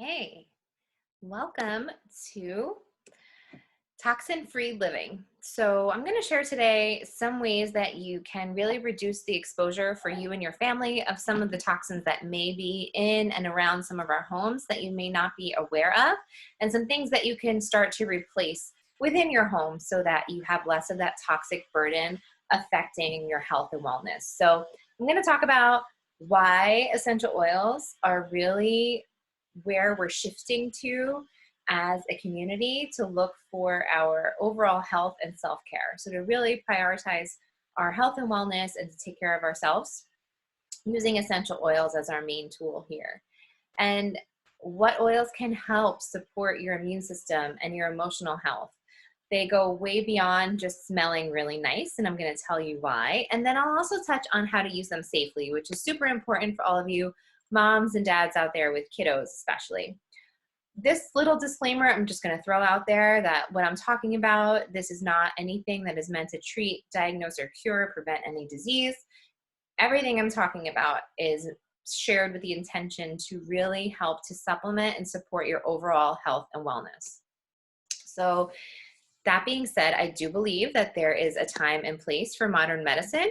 Hey, welcome to toxin-free living. So I'm going to share today some ways that you can really reduce the exposure for you and your family of some of the toxins that may be in and around some of our homes that you may not be aware of, and some things that you can start to replace within your home so that you have less of that toxic burden affecting your health and wellness. So I'm going to talk about why essential oils are really where we're shifting to as a community to look for our overall health and self-care. So to really prioritize our health and wellness and to take care of ourselves using essential oils as our main tool here. And what oils can help support your immune system and your emotional health. They go way beyond just smelling really nice, and I'm going to tell you why. And then I'll also touch on how to use them safely, which is super important for all of you moms and dads out there with kiddos especially. This little disclaimer I'm just going to throw out there that what I'm talking about, this is not anything that is meant to treat, diagnose, or cure, prevent any disease. Everything I'm talking about is shared with the intention to really help to supplement and support your overall health and wellness. So that being said, I do believe that there is a time and place for modern medicine,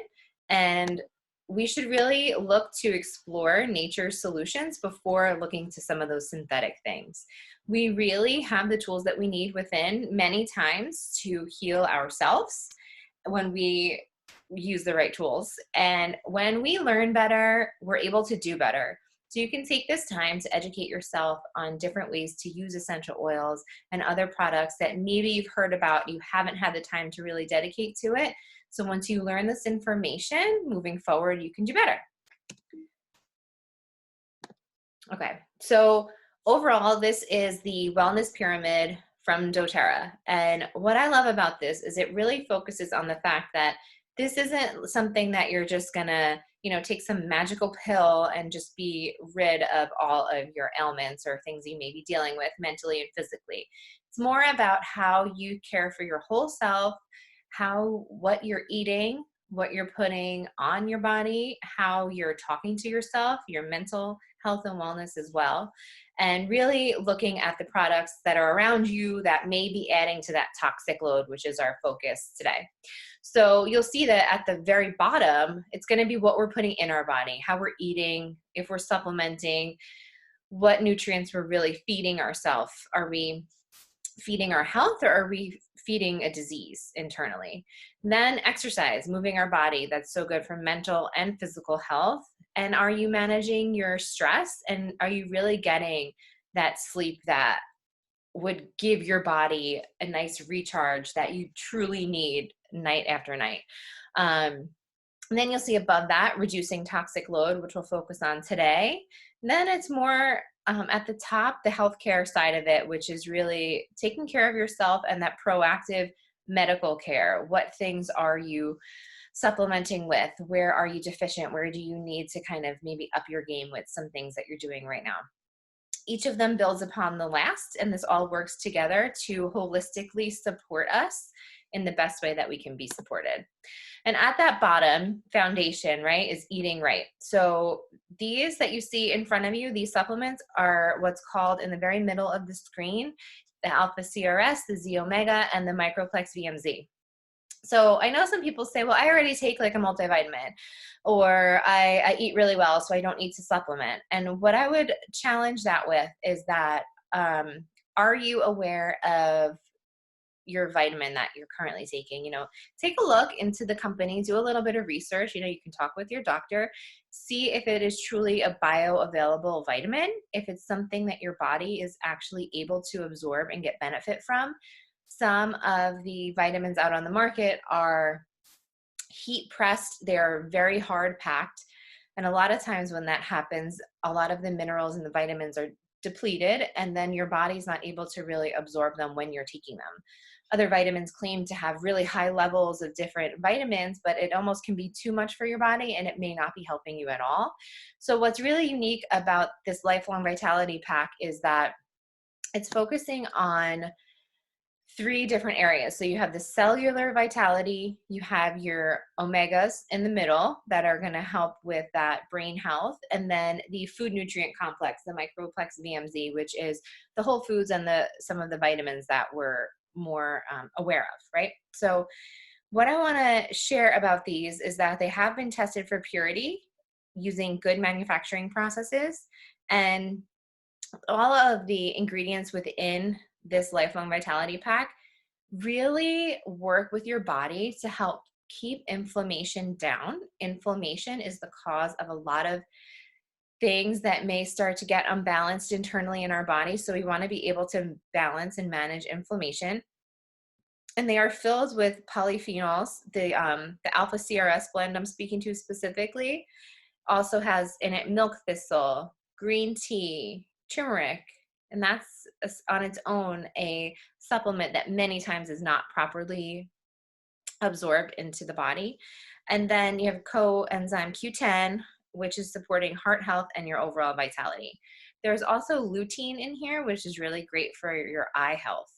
and we should really look to explore nature's solutions before looking to some of those synthetic things. We really have the tools that we need within many times to heal ourselves when we use the right tools. And when we learn better, we're able to do better. So you can take this time to educate yourself on different ways to use essential oils and other products that maybe you've heard about, you haven't had the time to really dedicate to it. So once you learn this information, moving forward, you can do better. Okay, so overall, this is the wellness pyramid from doTERRA. And what I love about this is it really focuses on the fact that this isn't something that you're just gonna, take some magical pill and just be rid of all of your ailments or things you may be dealing with mentally and physically. It's more about how you care for your whole self, what you're eating, what you're putting on your body, how you're talking to yourself, your mental health and wellness as well, and really looking at the products that are around you that may be adding to that toxic load, which is our focus today. So you'll see that at the very bottom, it's going to be what we're putting in our body, how we're eating, if we're supplementing, what nutrients we're really feeding ourselves. Are we feeding our health, or are we feeding a disease internally? And then exercise, moving our body. That's so good for mental and physical health. And are you managing your stress? And are you really getting that sleep that would give your body a nice recharge that you truly need night after night? And then you'll see above that, reducing toxic load, which we'll focus on today. And then it's more at the top, the healthcare side of it, which is really taking care of yourself and that proactive medical care. What things are you supplementing with? Where are you deficient? Where do you need to kind of maybe up your game with some things that you're doing right now? Each of them builds upon the last, and this all works together to holistically support us in the best way that we can be supported. And at that bottom foundation, right, is eating right. So these that you see in front of you, these supplements are what's called in the very middle of the screen, the Alpha CRS, the Z Omega, and the Microplex VMZ. So I know some people say, well, I already take like a multivitamin, or I eat really well, so I don't need to supplement. And what I would challenge that with is that, are you aware of your vitamin that you're currently taking? Take a look into the company, do a little bit of research. You can talk with your doctor, see if it is truly a bioavailable vitamin, if it's something that your body is actually able to absorb and get benefit from. Some of the vitamins out on the market are heat pressed. They're very hard packed. And a lot of times when that happens, a lot of the minerals and the vitamins are depleted, and then your body's not able to really absorb them when you're taking them. Other vitamins claim to have really high levels of different vitamins, but it almost can be too much for your body, and it may not be helping you at all. So what's really unique about this Lifelong Vitality Pack is that it's focusing on three different areas. So you have the cellular vitality, you have your omegas in the middle that are going to help with that brain health, and then the food nutrient complex, the microplex VMZ, which is the whole foods and some of the vitamins that we're more aware of, right? So what I want to share about these is that they have been tested for purity using good manufacturing processes, and all of the ingredients within this lifelong vitality pack really work with your body to help keep inflammation down. Inflammation is the cause of a lot of things that may start to get unbalanced internally in our body. So we want to be able to balance and manage inflammation. And they are filled with polyphenols. The alpha CRS blend I'm speaking to specifically also has in it milk thistle, green tea, turmeric, and that's on its own a supplement that many times is not properly absorbed into the body. And then you have coenzyme Q10, which is supporting heart health and your overall vitality. There's also lutein in here, which is really great for your eye health,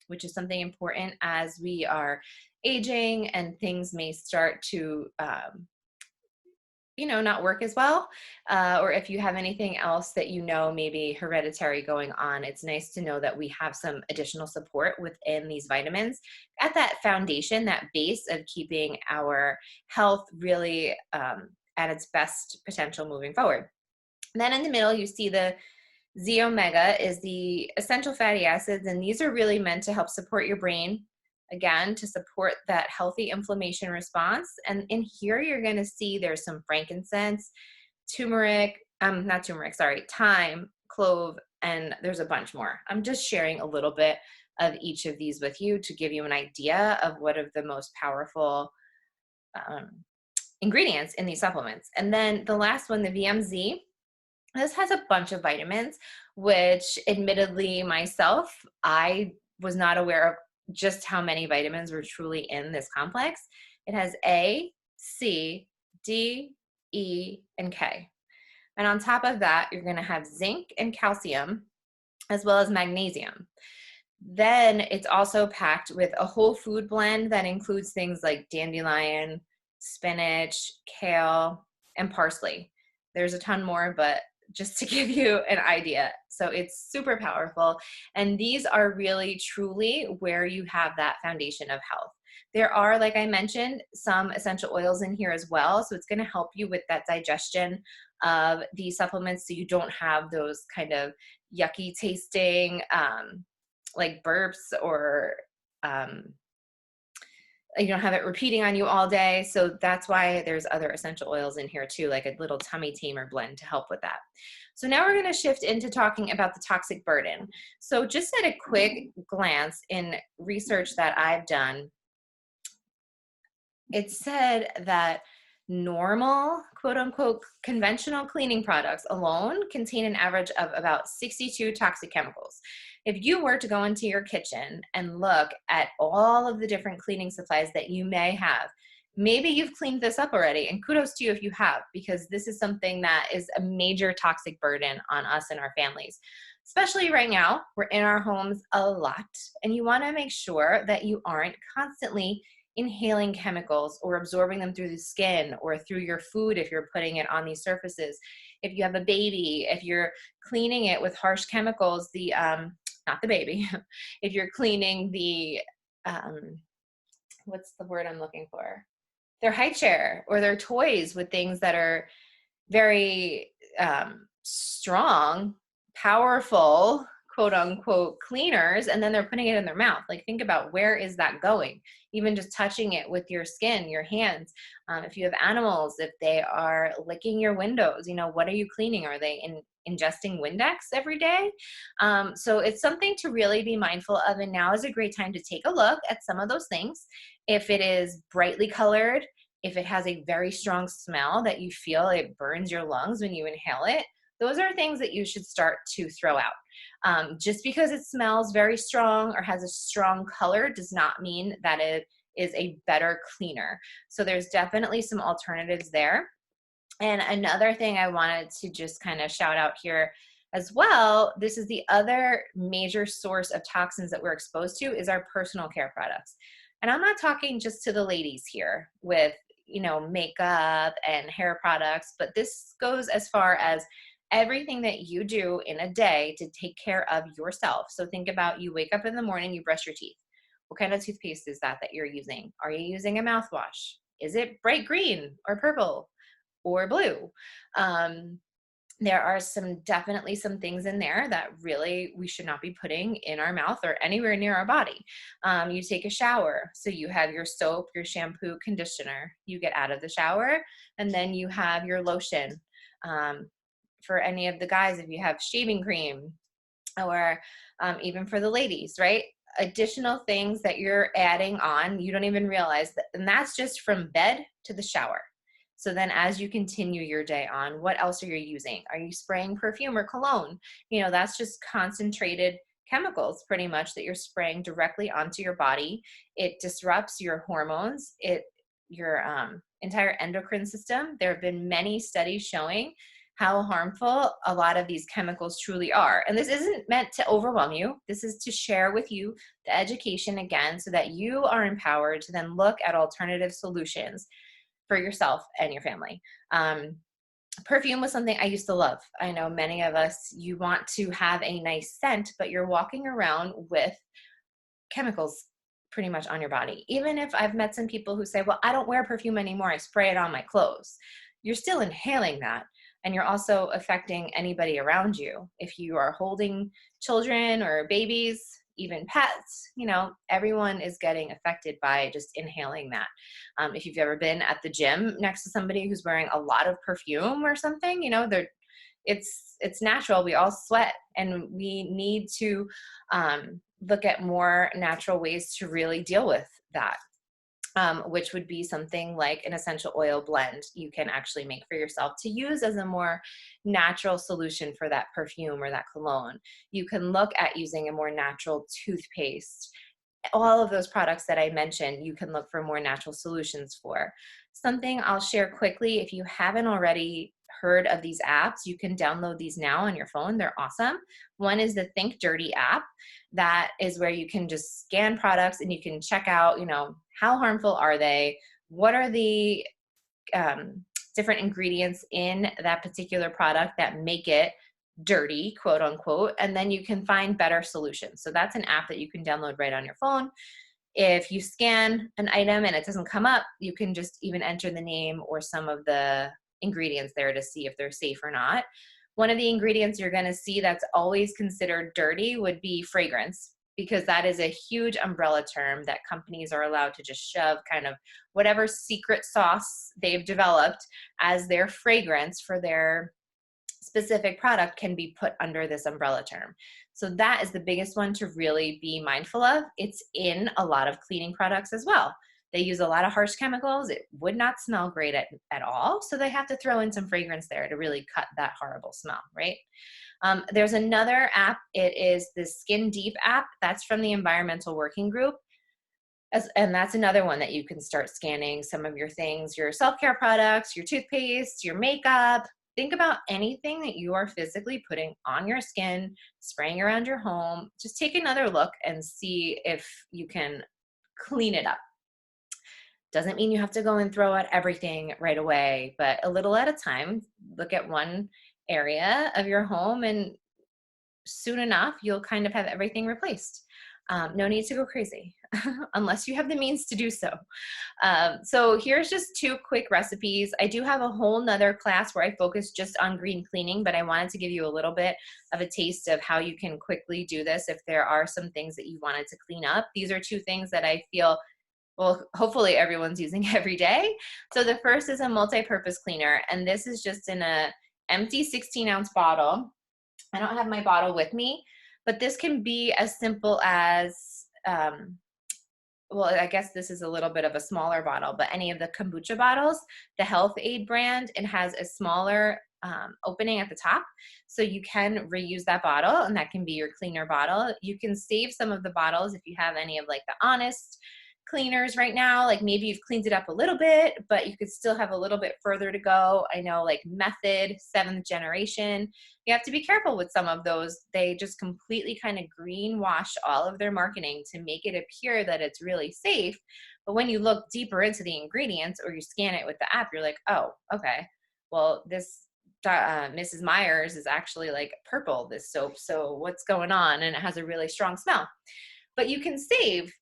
which is something important as we are aging and things may start to not work as well. Or if you have anything else that maybe hereditary going on, it's nice to know that we have some additional support within these vitamins at that foundation, that base of keeping our health really at its best potential moving forward. And then in the middle, you see the Z omega is the essential fatty acids, and these are really meant to help support your brain, again, to support that healthy inflammation response. And in here, you're going to see there's some frankincense, thyme, clove, and there's a bunch more. I'm just sharing a little bit of each of these with you to give you an idea of what of the most powerful ingredients in these supplements. And then the last one, the VMZ, this has a bunch of vitamins, which admittedly myself, I was not aware of just how many vitamins were truly in this complex. It has A, C, D, E, and K. And on top of that, you're going to have zinc and calcium, as well as magnesium. Then it's also packed with a whole food blend that includes things like dandelion, spinach, kale, and parsley. There's a ton more, but just to give you an idea. So it's super powerful. And these are really truly where you have that foundation of health. There are, like I mentioned, some essential oils in here as well. So it's going to help you with that digestion of the supplements so you don't have those kind of yucky tasting like burps, or you don't have it repeating on you all day. So that's why there's other essential oils in here too, like a little tummy tamer blend to help with that. So now we're going to shift into talking about the toxic burden. So just at a quick glance in research that I've done, it said that normal, quote unquote, conventional cleaning products alone contain an average of about 62 toxic chemicals. If you were to go into your kitchen and look at all of the different cleaning supplies that you may have, maybe you've cleaned this up already, and kudos to you if you have, because this is something that is a major toxic burden on us and our families. Especially right now, we're in our homes a lot, and you want to make sure that you aren't constantly inhaling chemicals or absorbing them through the skin or through your food if you're putting it on these surfaces. If you have a baby, if you're cleaning it with harsh chemicals, not the baby, if you're cleaning the, what's the word I'm looking for? Their high chair or their toys with things that are very strong, powerful, quote unquote, cleaners, and then they're putting it in their mouth. Like, think about where is that going? Even just touching it with your skin, your hands. If you have animals, if they are licking your windows, what are you cleaning? Are they ingesting Windex every day? So it's something to really be mindful of. And now is a great time to take a look at some of those things. If it is brightly colored, if it has a very strong smell that you feel it burns your lungs when you inhale it, those are things that you should start to throw out. Just because it smells very strong or has a strong color does not mean that it is a better cleaner. So there's definitely some alternatives there. And another thing I wanted to just kind of shout out here, As well, this is the other major source of toxins that we're exposed to is our personal care products. And I'm not talking just to the ladies here with, makeup and hair products, but this goes as far as everything that you do in a day to take care of yourself. So think about, you wake up in the morning, you brush your teeth. What kind of toothpaste is that you're using? Are you using a mouthwash? Is it bright green or purple or blue? Um, there are definitely some things in there that really we should not be putting in our mouth or anywhere near our body. You take a shower, so you have your soap, your shampoo, conditioner. You get out of the shower, and then you have your lotion. Um, for any of the guys, if you have shaving cream, or even for the ladies, right? Additional things that you're adding on, you don't even realize that, and that's just from bed to the shower. So then as you continue your day on, what else are you using? Are you spraying perfume or cologne? That's just concentrated chemicals pretty much that you're spraying directly onto your body. It disrupts your hormones, your entire endocrine system. There have been many studies showing how harmful a lot of these chemicals truly are. And this isn't meant to overwhelm you. This is to share with you the education again, so that you are empowered to then look at alternative solutions for yourself and your family. Perfume was something I used to love. I know many of us, you want to have a nice scent, but you're walking around with chemicals pretty much on your body. Even if I've met some people who say, well, I don't wear perfume anymore, I spray it on my clothes. You're still inhaling that. And you're also affecting anybody around you. If you are holding children or babies, even pets, everyone is getting affected by just inhaling that. If you've ever been at the gym next to somebody who's wearing a lot of perfume or something, it's natural. We all sweat, and we need to look at more natural ways to really deal with that. Which would be something like an essential oil blend you can actually make for yourself to use as a more natural solution for that perfume or that cologne. You can look at using a more natural toothpaste. All of those products that I mentioned, you can look for more natural solutions for. Something I'll share quickly, if you haven't already heard of these apps, you can download these now on your phone. They're awesome. One is the Think Dirty app. That is where you can just scan products and you can check out, how harmful are they? What are the different ingredients in that particular product that make it dirty, quote unquote, and then you can find better solutions. So that's an app that you can download right on your phone. If you scan an item and it doesn't come up, you can just even enter the name or some of the ingredients there to see if they're safe or not. One of the ingredients you're going to see that's always considered dirty would be fragrance, because that is a huge umbrella term that companies are allowed to just shove kind of whatever secret sauce they've developed as their fragrance for their specific product can be put under this umbrella term. So that is the biggest one to really be mindful of. It's in a lot of cleaning products as well. They use a lot of harsh chemicals. It would not smell great at all. So they have to throw in some fragrance there to really cut that horrible smell, right? There's another app. It is the Skin Deep app. That's from the Environmental Working Group. And that's another one that you can start scanning some of your things, your self-care products, your toothpaste, your makeup. Think about anything that you are physically putting on your skin, spraying around your home. Just take another look and see if you can clean it up. Doesn't mean you have to go and throw out everything right away, but a little at a time. Look at one area of your home, and soon enough, you'll kind of have everything replaced. No need to go crazy unless you have the means to do so. So here's just 2 quick recipes. I do have a whole nother class where I focus just on green cleaning, but I wanted to give you a little bit of a taste of how you can quickly do this if there are some things that you wanted to clean up. These are 2 things that I feel, well, hopefully everyone's using every day. So the first is a multi-purpose cleaner, and this is just in a empty 16-ounce bottle. I don't have my bottle with me, but this can be as simple as, well, I guess this is a little bit of a smaller bottle, but any of the kombucha bottles, the Health Aid brand, it has a smaller opening at the top. So you can reuse that bottle, and that can be your cleaner bottle. You can save some of the bottles if you have any of like the Honest cleaners right now. Like maybe you've cleaned it up a little bit, but you could still have a little bit further to go. I know like Method, 7th generation, you have to be careful with some of those. They just completely kind of greenwash all of their marketing to make it appear that it's really safe. But when you look deeper into the ingredients or you scan it with the app, you're like, oh, okay, well, this Mrs. Myers is actually like purple, this soap. So what's going on? And it has a really strong smell. But you can save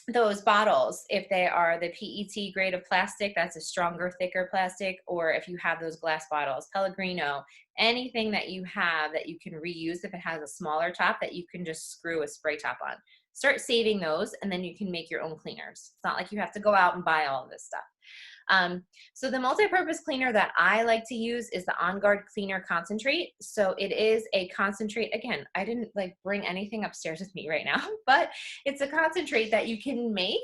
those bottles if they are the PET grade of plastic, that's a stronger, thicker plastic, or if you have those glass bottles, Pellegrino, anything that you have that you can reuse if it has a smaller top that you can just screw a spray top on. Start saving those, and then you can make your own cleaners. It's not like you have to go out and buy all of this stuff. So the multi-purpose cleaner that I like to use is the On Guard Cleaner Concentrate. So it is a concentrate. Again, I didn't like bring anything upstairs with me right now, but it's a concentrate that you can make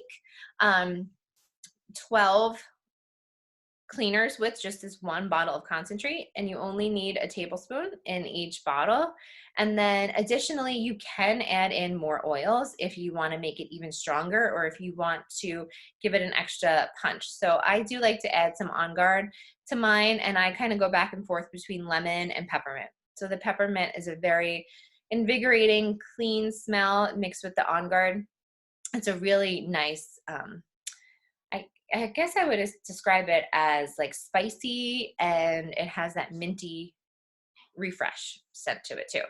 12 cleaners with just this one bottle of concentrate, and you only need a tablespoon in each bottle. And then additionally, you can add in more oils if you want to make it even stronger, or if you want to give it an extra punch. So I do like to add some On Guard to mine, and I kind of go back and forth between lemon and peppermint. So the peppermint is a very invigorating, clean smell mixed with the On Guard. It's a really nice, I guess I would describe it as like spicy, and it has that minty refresh scent to it too.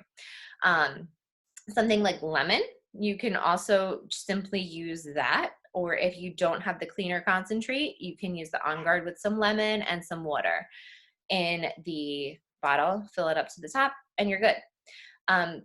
Something like lemon, you can also simply use that, or if you don't have the cleaner concentrate, you can use the On Guard with some lemon and some water in the bottle, fill it up to the top, and you're good.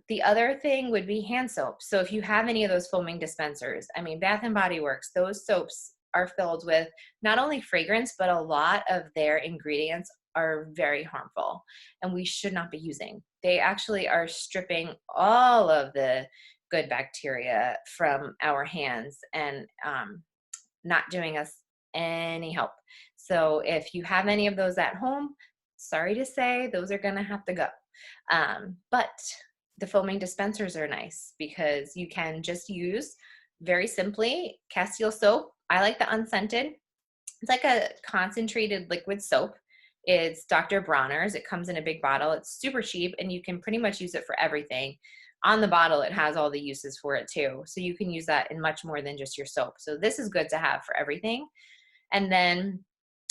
The other thing would be hand soap. So if you have any of those foaming dispensers, I mean, Bath and Body Works, those soaps are filled with not only fragrance, but a lot of their ingredients are very harmful and we should not be using. They actually are stripping all of the good bacteria from our hands and not doing us any help. So if you have any of those at home, sorry to say, those are gonna have to go. But the foaming dispensers are nice because you can just use, very simply, Castile soap. I like the unscented. It's like a concentrated liquid soap. It's Dr. Bronner's. It comes in a big bottle. It's super cheap, and you can pretty much use it for everything. On the bottle, it has all the uses for it too. So you can use that in much more than just your soap. So this is good to have for everything. And then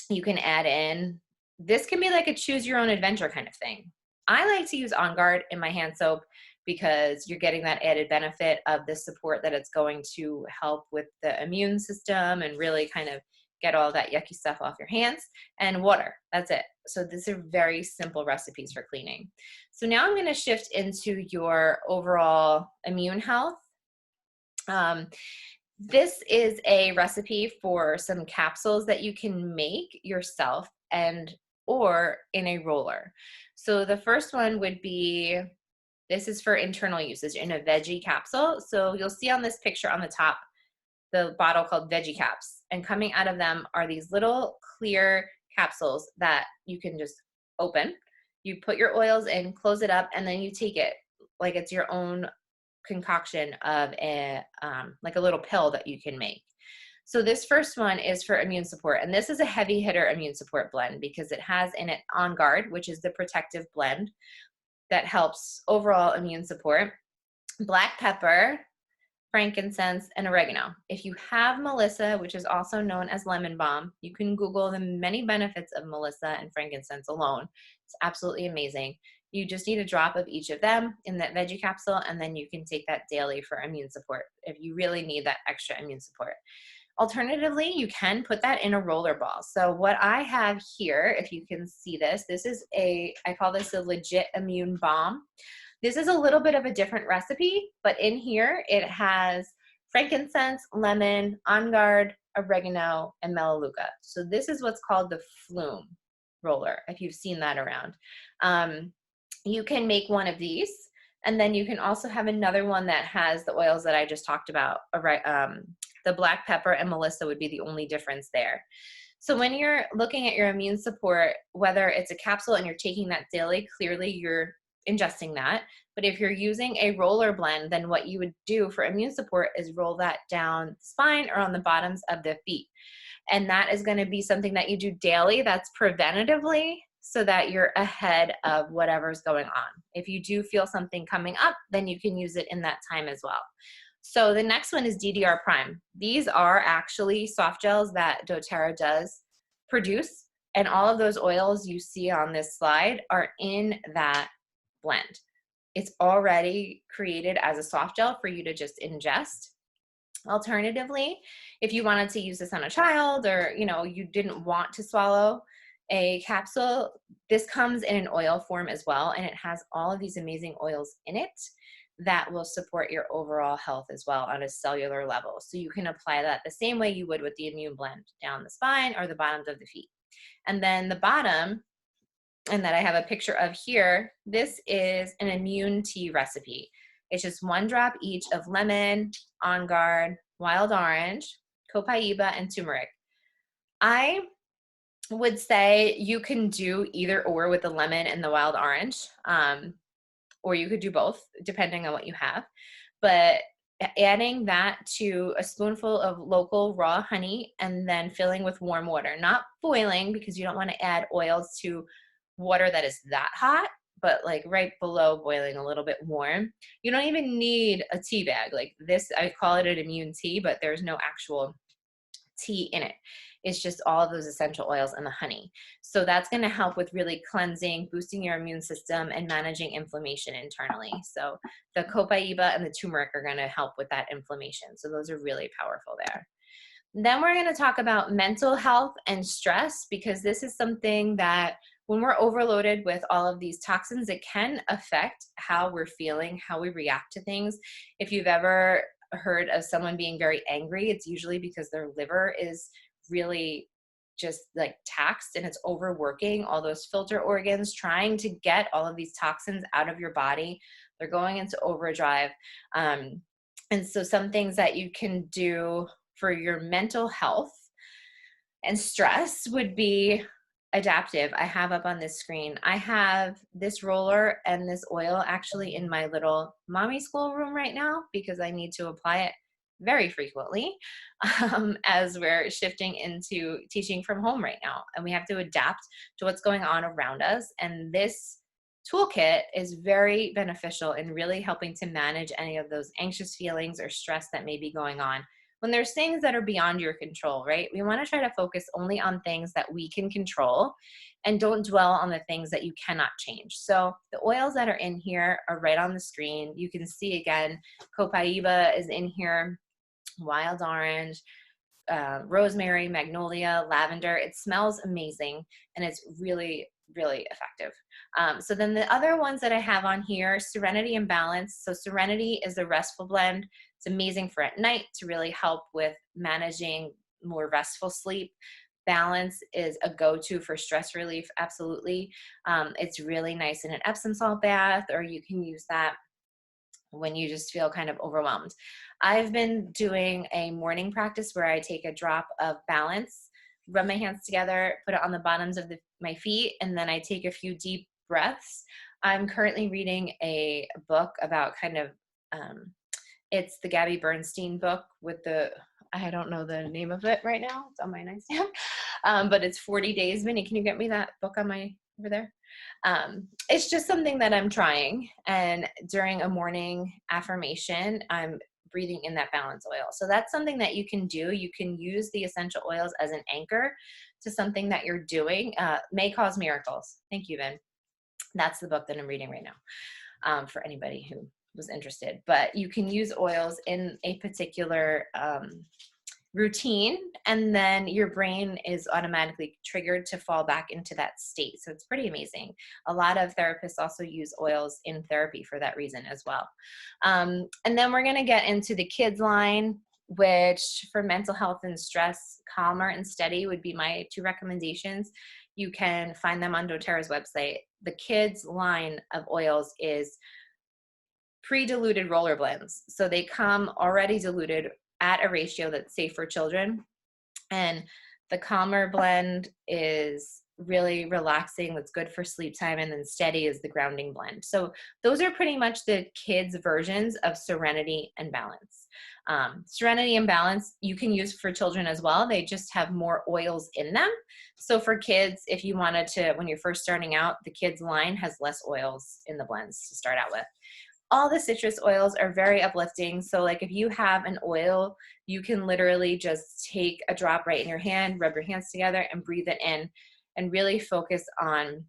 you can add in, this can be like a choose your own adventure kind of thing. I like to use On Guard in my hand soap because you're getting that added benefit of the support that it's going to help with the immune system and really kind of get all that yucky stuff off your hands, and water. That's it. So these are very simple recipes for cleaning. So now I'm going to shift into your overall immune health. This is a recipe for some capsules that you can make yourself or in a roller. So the first one would be, this is for internal usage in a veggie capsule. So you'll see on this picture on the top, the bottle called Veggie Caps, and coming out of them are these little clear capsules that you can just open. You put your oils in, close it up, and then you take it like it's your own concoction of like a little pill that you can make. So this first one is for immune support, and this is a heavy hitter immune support blend because it has in it On Guard, which is the protective blend that helps overall immune support, black pepper, frankincense, and oregano. If you have Melissa, which is also known as lemon balm, you can Google the many benefits of Melissa and frankincense alone. It's absolutely amazing. You just need a drop of each of them in that veggie capsule, and then you can take that daily for immune support if you really need that extra immune support. Alternatively, you can put that in a roller ball. So what I have here, if you can see this, this is I call this a legit immune balm. This is a little bit of a different recipe, but in here it has frankincense, lemon, On Guard, oregano, and melaleuca. So this is what's called the Flume roller, if you've seen that around. You can make one of these, and then you can also have another one that has the oils that I just talked about. The black pepper and Melissa would be the only difference there. So when you're looking at your immune support, whether it's a capsule and you're taking that daily, clearly you're ingesting that. But if you're using a roller blend, then what you would do for immune support is roll that down the spine or on the bottoms of the feet. And that is going to be something that you do daily. That's preventatively, so that you're ahead of whatever's going on. If you do feel something coming up, then you can use it in that time as well. So the next one is DDR Prime. These are actually soft gels that doTERRA does produce, and all of those oils you see on this slide are in that blend. It's already created as a soft gel for you to just ingest. Alternatively, if you wanted to use this on a child, or you didn't want to swallow a capsule, this comes in an oil form as well, and it has all of these amazing oils in it that will support your overall health as well on a cellular level. So you can apply that the same way you would with the immune blend down the spine or the bottoms of the feet. And then the bottom, and that I have a picture of here, this is an immune tea recipe. It's just 1 drop each of lemon, On Guard, wild orange, copaiba, and turmeric. I would say you can do either or with the lemon and the wild orange, or you could do both depending on what you have. But adding that to a spoonful of local raw honey and then filling with warm water, not boiling, because you don't want to add oils to water that is that hot, but like right below boiling, a little bit warm. You don't even need a tea bag like this. I call it an immune tea, but there's no actual tea in it. It's just all of those essential oils and the honey. So that's going to help with really cleansing, boosting your immune system, and managing inflammation internally. So the copaiba and the turmeric are going to help with that inflammation. So those are really powerful there. Then we're going to talk about mental health and stress, because this is something that when we're overloaded with all of these toxins, it can affect how we're feeling, how we react to things. If you've ever heard of someone being very angry, it's usually because their liver is really just like taxed, and it's overworking all those filter organs trying to get all of these toxins out of your body. They're going into overdrive. And so some things that you can do for your mental health and stress would be adaptive. I have up on this screen, I have this roller and this oil actually in my little mommy school room right now, because I need to apply it very frequently as we're shifting into teaching from home right now, and we have to adapt to what's going on around us. And this toolkit is very beneficial in really helping to manage any of those anxious feelings or stress that may be going on when there's things that are beyond your control, right? We want to try to focus only on things that we can control and don't dwell on the things that you cannot change. So the oils that are in here are right on the screen. You can see again, copaiba is in here, wild orange, rosemary, magnolia, lavender. It smells amazing, and it's really, really effective. So then the other ones that I have on here, Serenity and Balance. So Serenity is a restful blend. It's amazing for at night to really help with managing more restful sleep. Balance is a go-to for stress relief, absolutely. It's really nice in an Epsom salt bath, or you can use that when you just feel kind of overwhelmed. I've been doing a morning practice where I take a drop of Balance, rub my hands together, put it on the bottoms of my feet, and then I take a few deep breaths. I'm currently reading a book about it's the Gabby Bernstein book with I don't know the name of it right now. It's on my nightstand. But it's 40 Days. Vinny, can you get me that book on over there? It's just something that I'm trying. And during a morning affirmation, I'm breathing in that balance oil. So that's something that you can do. You can use the essential oils as an anchor to something that you're doing. May Cause Miracles. Thank you, Vin. That's the book that I'm reading right now, for anybody who was interested. But you can use oils in a particular routine, and then your brain is automatically triggered to fall back into that state. So it's pretty amazing. A lot of therapists also use oils in therapy for that reason as well. And then we're going to get into the kids line, which for mental health and stress, Calmer and Steady would be my 2 recommendations. You can find them on doTERRA's website. The kids line of oils is pre-diluted roller blends. So they come already diluted at a ratio that's safe for children. And the Calmer blend is really relaxing, that's good for sleep time, and then steady is the grounding blend. So those are pretty much the kids' versions of Serenity and Balance. Serenity and Balance you can use for children as well. They just have more oils in them. So for kids, if you wanted to, when you're first starting out, the kids line has less oils in the blends to start out with. All the citrus oils are very uplifting. So like if you have an oil, you can literally just take a drop right in your hand, rub your hands together and breathe it in and really focus on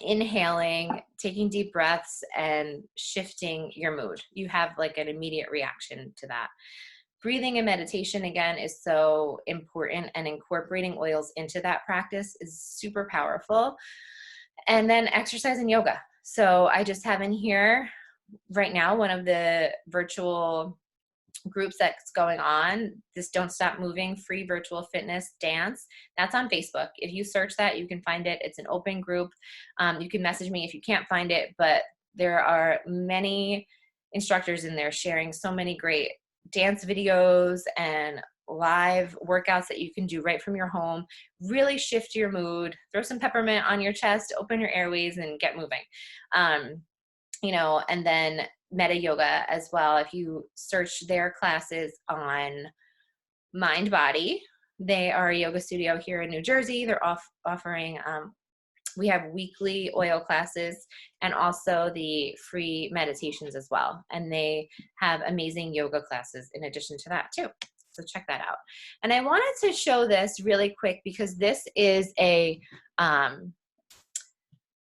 inhaling, taking deep breaths and shifting your mood. You have like an immediate reaction to that. Breathing and meditation, again, is so important, and incorporating oils into that practice is super powerful. And then exercise and yoga. So I just have in here right now one of the virtual groups that's going on, this Don't Stop Moving free virtual fitness dance. That's on Facebook. If you search that, you can find it. It's an open group. You can message me if you can't find it, but there are many instructors in there sharing so many great dance videos and live workouts that you can do right from your home. Really shift your mood, throw some peppermint on your chest, open your airways, and get moving. You know, and then Meta Yoga as well. If you search their classes on Mind Body, they are a yoga studio here in New Jersey. They're offering, we have weekly oil classes and also the free meditations as well. And they have amazing yoga classes in addition to that too. So check that out. And I wanted to show this really quick because this is a,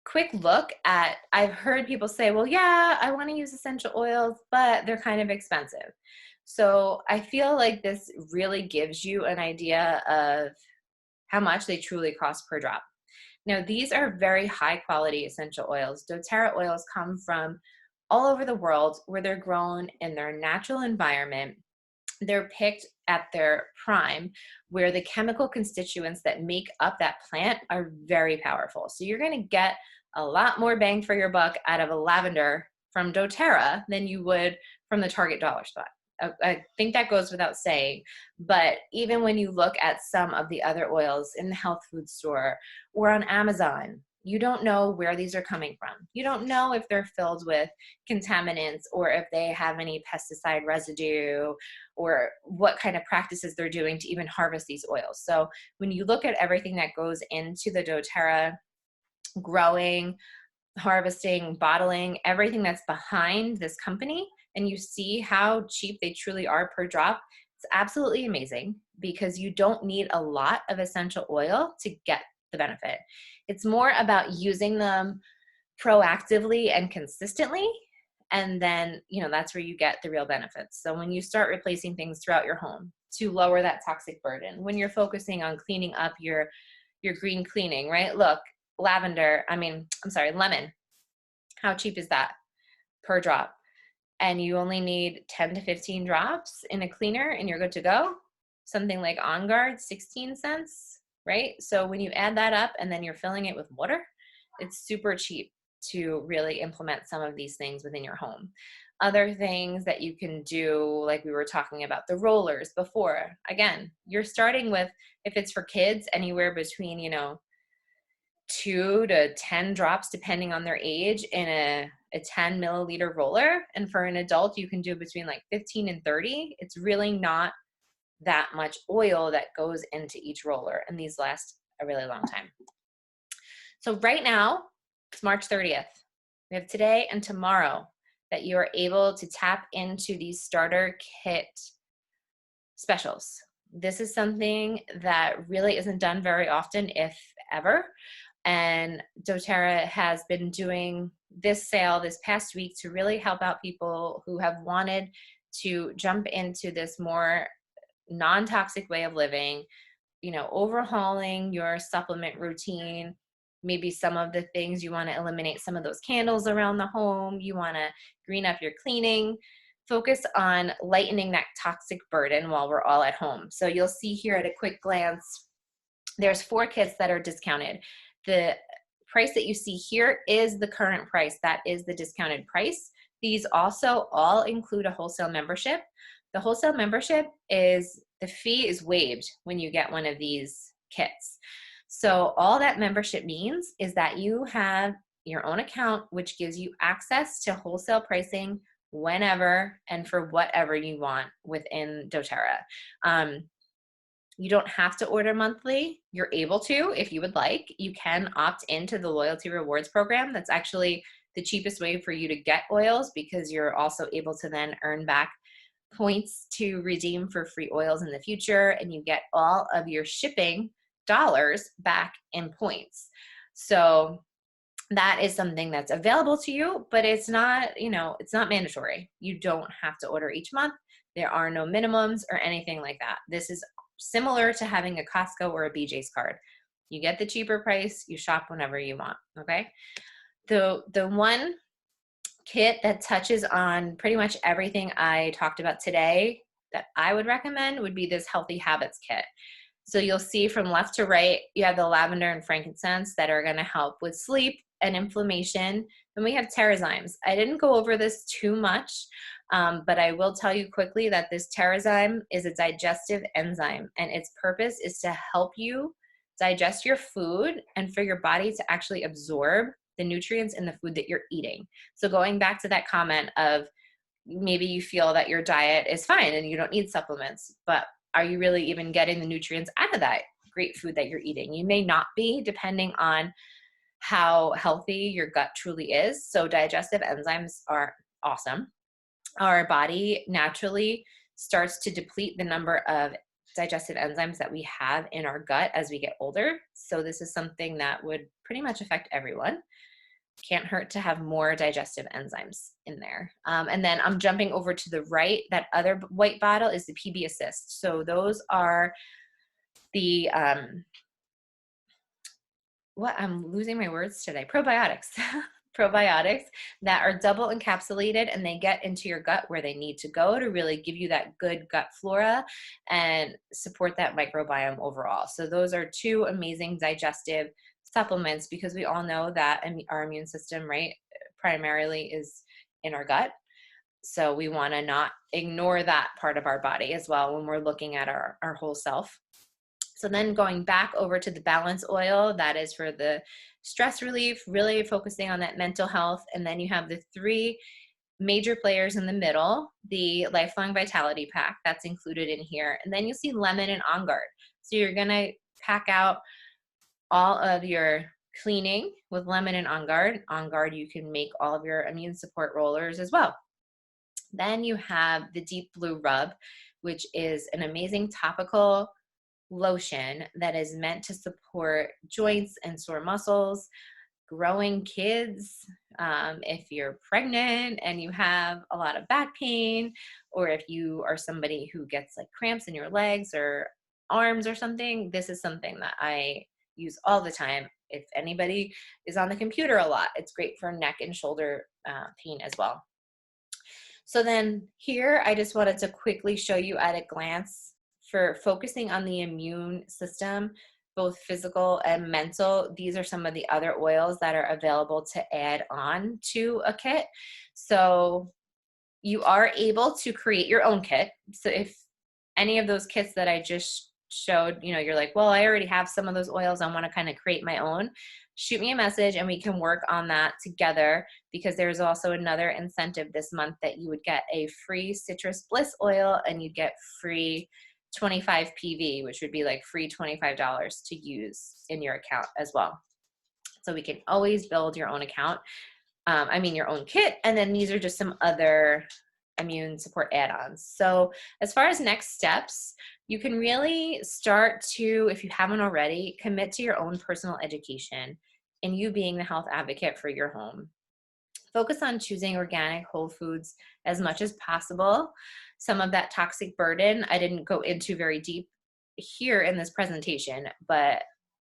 quick look at, I've heard people say, well, yeah, I want to use essential oils, but they're kind of expensive. So I feel like this really gives you an idea of how much they truly cost per drop. Now, these are very high quality essential oils. doTERRA oils come from all over the world where they're grown in their natural environment. They're picked at their prime, where the chemical constituents that make up that plant are very powerful. So you're going to get a lot more bang for your buck out of a lavender from doTERRA than you would from the Target dollar spot. I think that goes without saying, but even when you look at some of the other oils in the health food store or on Amazon, you don't know where these are coming from. You don't know if they're filled with contaminants or if they have any pesticide residue or what kind of practices they're doing to even harvest these oils. So when you look at everything that goes into the doTERRA growing, harvesting, bottling, everything that's behind this company, and you see how cheap they truly are per drop, it's absolutely amazing because you don't need a lot of essential oil to get the benefit. It's more about using them proactively and consistently, and then, you know, that's where you get the real benefits. So when you start replacing things throughout your home to lower that toxic burden, when you're focusing on cleaning up your green cleaning, right? Look, lemon, how cheap is that per drop? And you only need 10 to 15 drops in a cleaner and you're good to go. Something like On Guard, 16 cents, right? So when you add that up and then you're filling it with water, it's super cheap to really implement some of these things within your home. Other things that you can do, like we were talking about the rollers before, again, you're starting with, if it's for kids, anywhere between, 2 to 10 drops depending on their age in a 10 milliliter roller. And for an adult, you can do between like 15 and 30. It's really not that much oil that goes into each roller, and these last a really long time. So right now, it's March 30th. We have today and tomorrow that you are able to tap into these starter kit specials. This is something that really isn't done very often, if ever. And doTERRA has been doing this sale this past week to really help out people who have wanted to jump into this more non-toxic way of living, overhauling your supplement routine. Maybe some of the things you want to eliminate, some of those candles around the home, you want to green up your cleaning, focus on lightening that toxic burden while we're all at home. So you'll see here at a quick glance, there's 4 kits that are discounted. The price that you see here is the current price. That is the discounted price. These also all include a wholesale membership. The wholesale membership the fee is waived when you get one of these kits. So all that membership means is that you have your own account, which gives you access to wholesale pricing whenever and for whatever you want within doTERRA. You don't have to order monthly. You're able to if you would like. You can opt into the loyalty rewards program. That's actually the cheapest way for you to get oils, because you're also able to then earn back points to redeem for free oils in the future, and you get all of your shipping dollars back in points. So that is something that's available to you, but it's not, it's not mandatory. You don't have to order each month. There are no minimums or anything like that. This is similar to having a Costco or a BJ's card. You get the cheaper price, you shop whenever you want, okay? The one kit that touches on pretty much everything I talked about today that I would recommend would be this Healthy Habits kit. So you'll see from left to right, you have the lavender and frankincense that are going to help with sleep and inflammation. Then we have Terrazymes. I didn't go over this too much, but I will tell you quickly that this Terrazyme is a digestive enzyme, and its purpose is to help you digest your food and for your body to actually absorb the nutrients in the food that you're eating. So going back to that comment of maybe you feel that your diet is fine and you don't need supplements, but are you really even getting the nutrients out of that great food that you're eating? You may not be, depending on how healthy your gut truly is. So digestive enzymes are awesome. Our body naturally starts to deplete the number of digestive enzymes that we have in our gut as we get older. So this is something that would pretty much affect everyone. Can't hurt to have more digestive enzymes in there. And then I'm jumping over to the right. That other white bottle is the PB Assist. So those are the, I'm losing my words today, probiotics. Probiotics that are double encapsulated, and they get into your gut where they need to go to really give you that good gut flora and support that microbiome overall. So those are two amazing digestive supplements, because we all know that our immune system, right, primarily is in our gut. So we want to not ignore that part of our body as well when we're looking at our whole self. So then going back over to the balance oil, that is for the stress relief, really focusing on that mental health. And then you have the three major players in the middle, the Lifelong Vitality Pack, that's included in here. And then you'll see lemon and On Guard. So you're going to pack out all of your cleaning with lemon and On Guard. On Guard, you can make all of your immune support rollers as well. Then you have the Deep Blue Rub, which is an amazing topical lotion that is meant to support joints and sore muscles, growing kids, if you're pregnant and you have a lot of back pain, or if you are somebody who gets like cramps in your legs or arms or something, this is something that I use all the time. If anybody is on the computer a lot, it's great for neck and shoulder pain as well. So then here, I just wanted to quickly show you at a glance for focusing on the immune system, both physical and mental. These are some of the other oils that are available to add on to a kit. So you are able to create your own kit. So if any of those kits that I just showed, you're like, well, I already have some of those oils, I want to kind of create my own, shoot me a message and we can work on that together, because there's also another incentive this month that you would get a free citrus bliss oil and you'd get free 25 PV, which would be like free $25 to use in your account as well. So we can always build your own account. Your own kit. And then these are just some other immune support add-ons. So as far as next steps, you can really start to, if you haven't already, commit to your own personal education and you being the health advocate for your home. Focus on choosing organic whole foods as much as possible. Some of that toxic burden I didn't go into very deep here in this presentation, but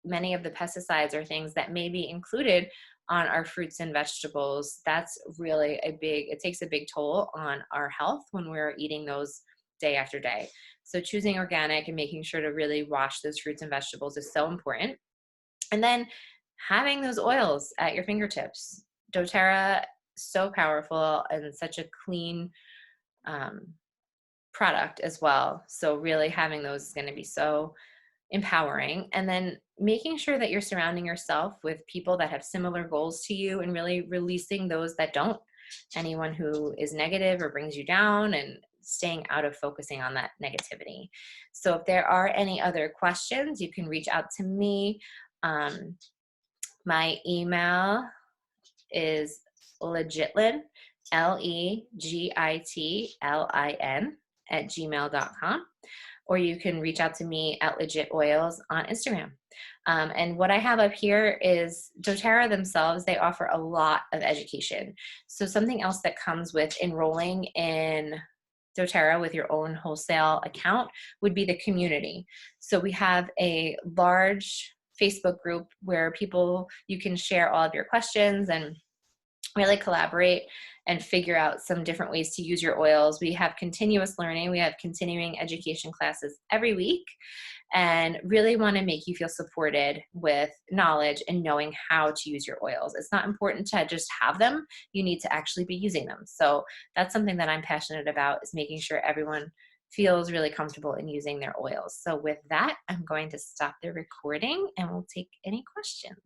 many of the pesticides are things that may be included on our fruits and vegetables. That's really it takes a big toll on our health when we're eating those day after day. So choosing organic and making sure to really wash those fruits and vegetables is so important. And then having those oils at your fingertips. doTERRA, so powerful and such a clean product as well. So really having those is going to be so empowering, and then making sure that you're surrounding yourself with people that have similar goals to you and really releasing those that don't, anyone who is negative or brings you down, and staying out of focusing on that negativity. So if there are any other questions, you can reach out to me. My email is legitlin, legitlin @gmail.com, or you can reach out to me at Legit Oils on Instagram. And what I have up here is doTERRA themselves. They offer a lot of education. So something else that comes with enrolling in doTERRA with your own wholesale account would be the community. So we have a large Facebook group where you can share all of your questions and really collaborate and figure out some different ways to use your oils. We have continuous learning. We have continuing education classes every week, and really want to make you feel supported with knowledge and knowing how to use your oils. It's not important to just have them. You need to actually be using them. So that's something that I'm passionate about, is making sure everyone feels really comfortable in using their oils. So with that, I'm going to stop the recording and we'll take any questions.